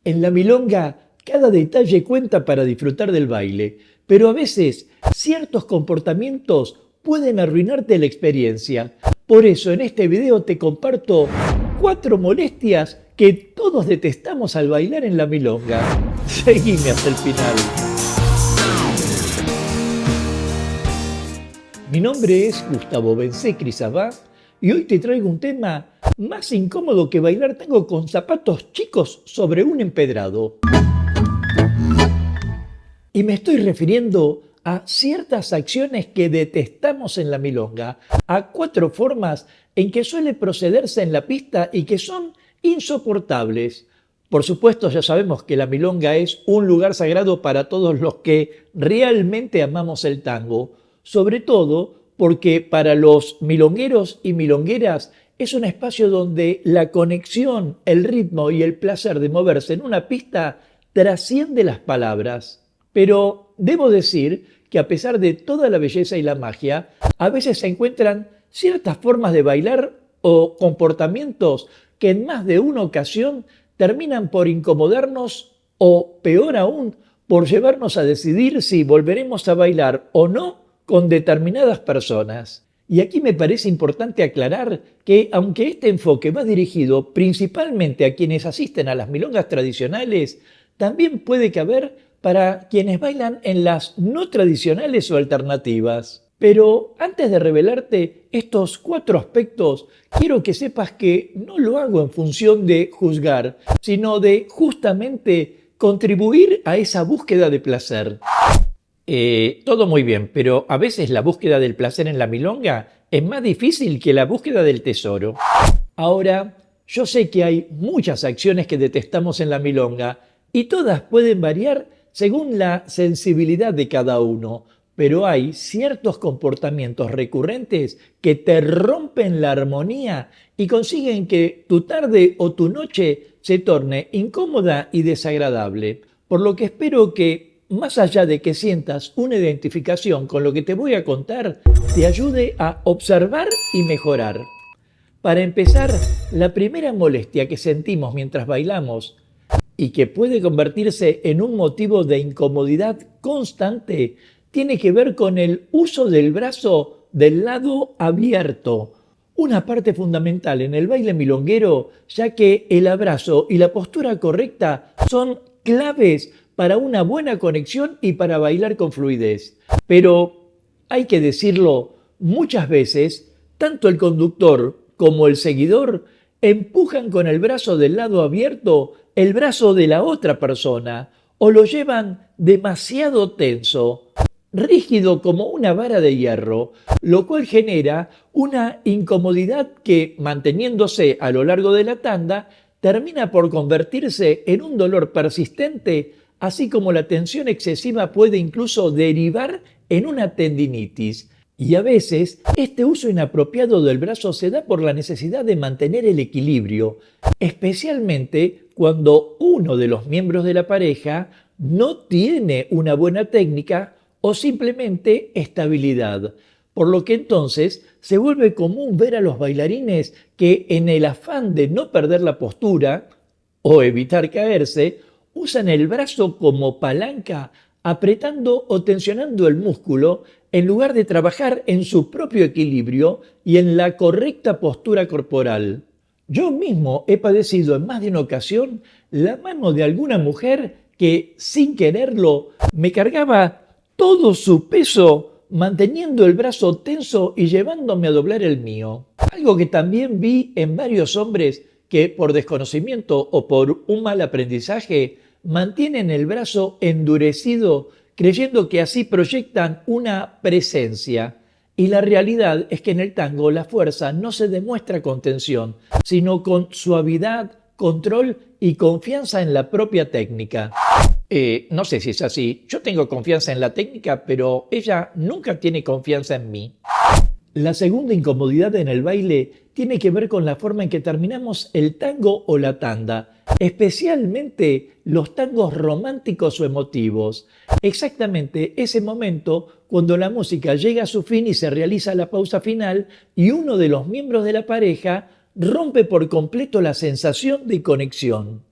En la milonga, cada detalle cuenta para disfrutar del baile, pero a veces ciertos comportamientos pueden arruinarte la experiencia. Por eso en este video te comparto 4 molestias que todos detestamos al bailar en la milonga. Seguime hasta el final. Mi nombre es Gustavo Bencé Crisabá y hoy te traigo un tema más incómodo que bailar tango con zapatos chicos sobre un empedrado. Y me estoy refiriendo a ciertas acciones que detestamos en la milonga, a 4 formas en que suele procederse en la pista y que son insoportables. Por supuesto, ya sabemos que la milonga es un lugar sagrado para todos los que realmente amamos el tango, sobre todo porque para los milongueros y milongueras es un espacio donde la conexión, el ritmo y el placer de moverse en una pista trasciende las palabras. Pero debo decir que a pesar de toda la belleza y la magia, a veces se encuentran ciertas formas de bailar o comportamientos que en más de una ocasión terminan por incomodarnos o, peor aún, por llevarnos a decidir si volveremos a bailar o no con determinadas personas. Y aquí me parece importante aclarar que, aunque este enfoque va dirigido principalmente a quienes asisten a las milongas tradicionales, también puede caber para quienes bailan en las no tradicionales o alternativas. Pero antes de revelarte estos 4 aspectos, quiero que sepas que no lo hago en función de juzgar, sino de justamente contribuir a esa búsqueda de placer. Todo muy bien, pero a veces la búsqueda del placer en la milonga es más difícil que la búsqueda del tesoro. Ahora, yo sé que hay muchas acciones que detestamos en la milonga y todas pueden variar según la sensibilidad de cada uno, pero hay ciertos comportamientos recurrentes que te rompen la armonía y consiguen que tu tarde o tu noche se torne incómoda y desagradable. Por lo que espero que, más allá de que sientas una identificación con lo que te voy a contar, te ayude a observar y mejorar. Para empezar, la primera molestia que sentimos mientras bailamos y que puede convertirse en un motivo de incomodidad constante, tiene que ver con el uso del brazo del lado abierto, una parte fundamental en el baile milonguero, ya que el abrazo y la postura correcta son claves para una buena conexión y para bailar con fluidez. Pero, hay que decirlo, muchas veces, tanto el conductor como el seguidor empujan con el brazo del lado abierto el brazo de la otra persona o lo llevan demasiado tenso, rígido como una vara de hierro, lo cual genera una incomodidad que, manteniéndose a lo largo de la tanda, termina por convertirse en un dolor persistente, así como la tensión excesiva puede incluso derivar en una tendinitis. Y a veces, este uso inapropiado del brazo se da por la necesidad de mantener el equilibrio, especialmente cuando uno de los miembros de la pareja no tiene una buena técnica o simplemente estabilidad. Por lo que entonces se vuelve común ver a los bailarines que, en el afán de no perder la postura o evitar caerse, usan el brazo como palanca, apretando o tensionando el músculo en lugar de trabajar en su propio equilibrio y en la correcta postura corporal. Yo mismo he padecido en más de una ocasión la mano de alguna mujer que, sin quererlo, me cargaba todo su peso manteniendo el brazo tenso y llevándome a doblar el mío. Algo que también vi en varios hombres que, por desconocimiento o por un mal aprendizaje, mantienen el brazo endurecido creyendo que así proyectan una presencia. Y la realidad es que en el tango la fuerza no se demuestra con tensión, sino con suavidad, control y confianza en la propia técnica. No sé si es así. Yo tengo confianza en la técnica, pero ella nunca tiene confianza en mí. La segunda incomodidad en el baile tiene que ver con la forma en que terminamos el tango o la tanda, especialmente los tangos románticos o emotivos. Exactamente ese momento cuando la música llega a su fin y se realiza la pausa final y uno de los miembros de la pareja rompe por completo la sensación de conexión.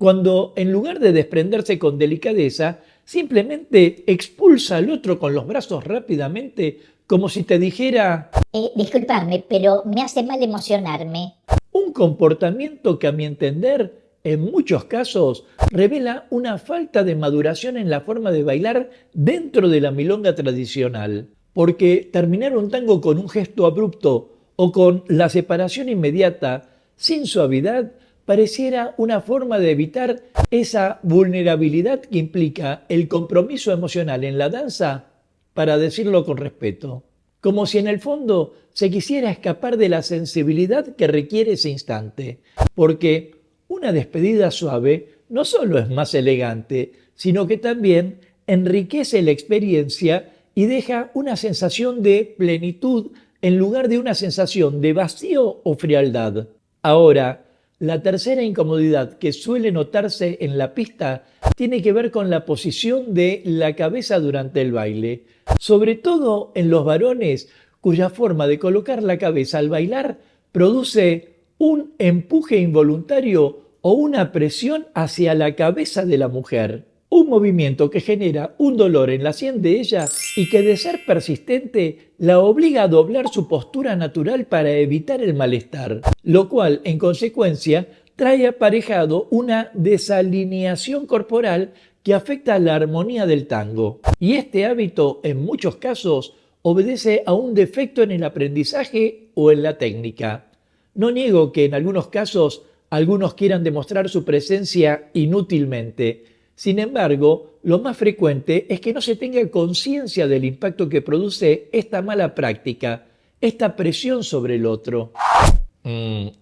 cuando en lugar de desprenderse con delicadeza, simplemente expulsa al otro con los brazos rápidamente, como si te dijera Disculpadme, pero me hace mal emocionarme. un comportamiento que a mi entender, en muchos casos, revela una falta de maduración en la forma de bailar dentro de la milonga tradicional. Porque terminar un tango con un gesto abrupto o con la separación inmediata, sin suavidad, pareciera una forma de evitar esa vulnerabilidad que implica el compromiso emocional en la danza, para decirlo con respeto. Como si en el fondo se quisiera escapar de la sensibilidad que requiere ese instante. Porque una despedida suave no solo es más elegante, sino que también enriquece la experiencia y deja una sensación de plenitud en lugar de una sensación de vacío o frialdad. Ahora, la tercera incomodidad que suele notarse en la pista tiene que ver con la posición de la cabeza durante el baile, sobre todo en los varones cuya forma de colocar la cabeza al bailar produce un empuje involuntario o una presión hacia la cabeza de la mujer. Un movimiento que genera un dolor en la sien de ella y que, de ser persistente, la obliga a doblar su postura natural para evitar el malestar, lo cual, en consecuencia, trae aparejado una desalineación corporal que afecta a la armonía del tango. Y este hábito, en muchos casos, obedece a un defecto en el aprendizaje o en la técnica. No niego que en algunos casos algunos quieran demostrar su presencia inútilmente. Sin embargo, lo más frecuente es que no se tenga conciencia del impacto que produce esta mala práctica, esta presión sobre el otro.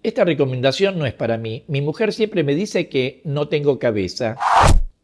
Esta recomendación no es para mí. Mi mujer siempre me dice que no tengo cabeza.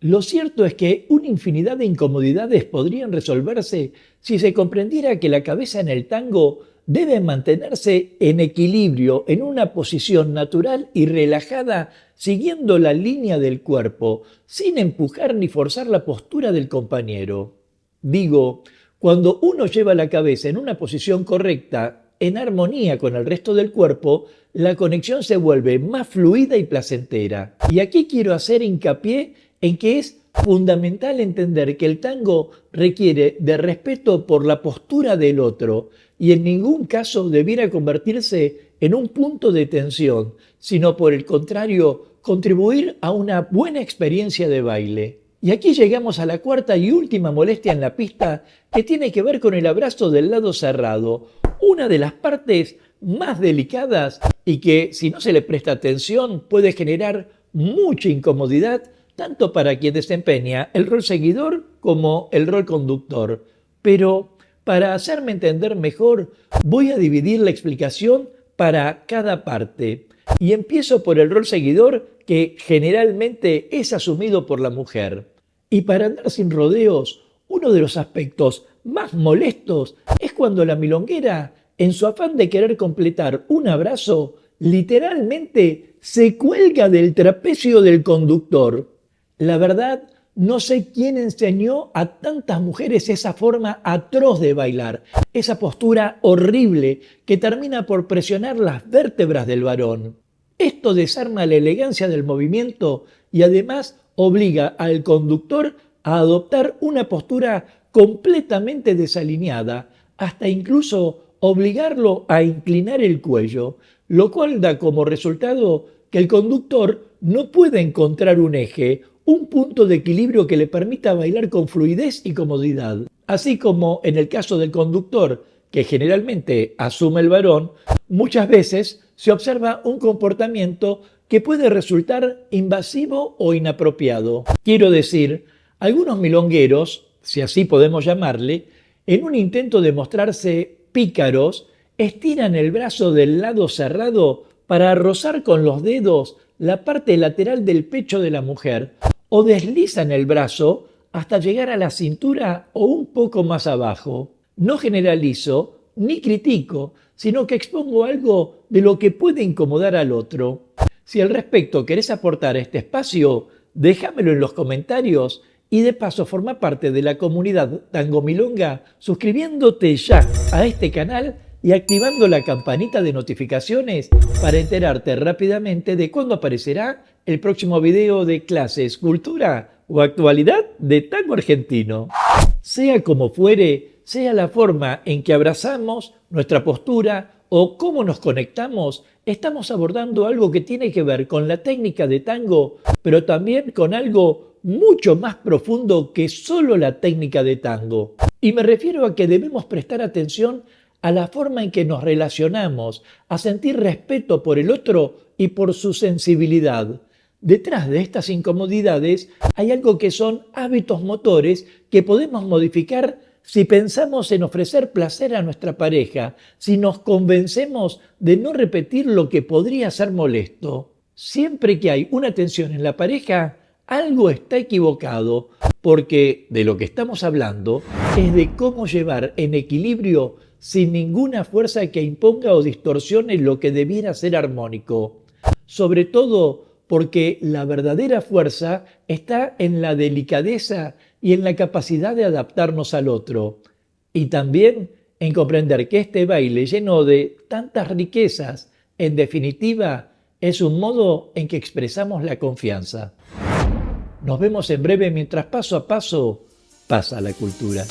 Lo cierto es que una infinidad de incomodidades podrían resolverse si se comprendiera que la cabeza en el tango debe mantenerse en equilibrio, en una posición natural y relajada, siguiendo la línea del cuerpo, sin empujar ni forzar la postura del compañero. Digo, cuando uno lleva la cabeza en una posición correcta, en armonía con el resto del cuerpo, la conexión se vuelve más fluida y placentera. Y aquí quiero hacer hincapié en que es fundamental entender que el tango requiere de respeto por la postura del otro y en ningún caso debiera convertirse en un punto de tensión, sino por el contrario, contribuir a una buena experiencia de baile. Y aquí llegamos a la cuarta y última molestia en la pista, que tiene que ver con el abrazo del lado cerrado, una de las partes más delicadas y que, si no se le presta atención, puede generar mucha incomodidad tanto para quien desempeña el rol seguidor como el rol conductor. Pero, para hacerme entender mejor, voy a dividir la explicación para cada parte. Y empiezo por el rol seguidor, que generalmente es asumido por la mujer. Y para andar sin rodeos, uno de los aspectos más molestos es cuando la milonguera, en su afán de querer completar un abrazo, literalmente se cuelga del trapecio del conductor. La verdad, no sé quién enseñó a tantas mujeres esa forma atroz de bailar, esa postura horrible que termina por presionar las vértebras del varón. Esto desarma la elegancia del movimiento y además obliga al conductor a adoptar una postura completamente desalineada, hasta incluso obligarlo a inclinar el cuello, lo cual da como resultado que el conductor no puede encontrar un eje, un punto de equilibrio que le permita bailar con fluidez y comodidad. Así como en el caso del conductor, que generalmente asume el varón, muchas veces se observa un comportamiento que puede resultar invasivo o inapropiado. Quiero decir, algunos milongueros, si así podemos llamarle, en un intento de mostrarse pícaros, estiran el brazo del lado cerrado para rozar con los dedos la parte lateral del pecho de la mujer, o deslizan el brazo hasta llegar a la cintura o un poco más abajo. No generalizo ni critico, sino que expongo algo de lo que puede incomodar al otro. Si al respecto querés aportar a este espacio, déjamelo en los comentarios y de paso forma parte de la comunidad Tango Milonga suscribiéndote ya a este canal y activando la campanita de notificaciones para enterarte rápidamente de cuándo aparecerá el próximo video de clases, cultura o actualidad de tango argentino. Sea como fuere, sea la forma en que abrazamos nuestra postura o cómo nos conectamos, estamos abordando algo que tiene que ver con la técnica de tango, pero también con algo mucho más profundo que solo la técnica de tango. Y me refiero a que debemos prestar atención a la forma en que nos relacionamos, a sentir respeto por el otro y por su sensibilidad. Detrás de estas incomodidades hay algo que son hábitos motores que podemos modificar si pensamos en ofrecer placer a nuestra pareja, si nos convencemos de no repetir lo que podría ser molesto. Siempre que hay una tensión en la pareja, algo está equivocado, porque de lo que estamos hablando es de cómo llevar en equilibrio sin ninguna fuerza que imponga o distorsione lo que debiera ser armónico. Sobre todo porque la verdadera fuerza está en la delicadeza y en la capacidad de adaptarnos al otro. Y también en comprender que este baile lleno de tantas riquezas, en definitiva, es un modo en que expresamos la confianza. Nos vemos en breve mientras paso a paso pasa la cultura.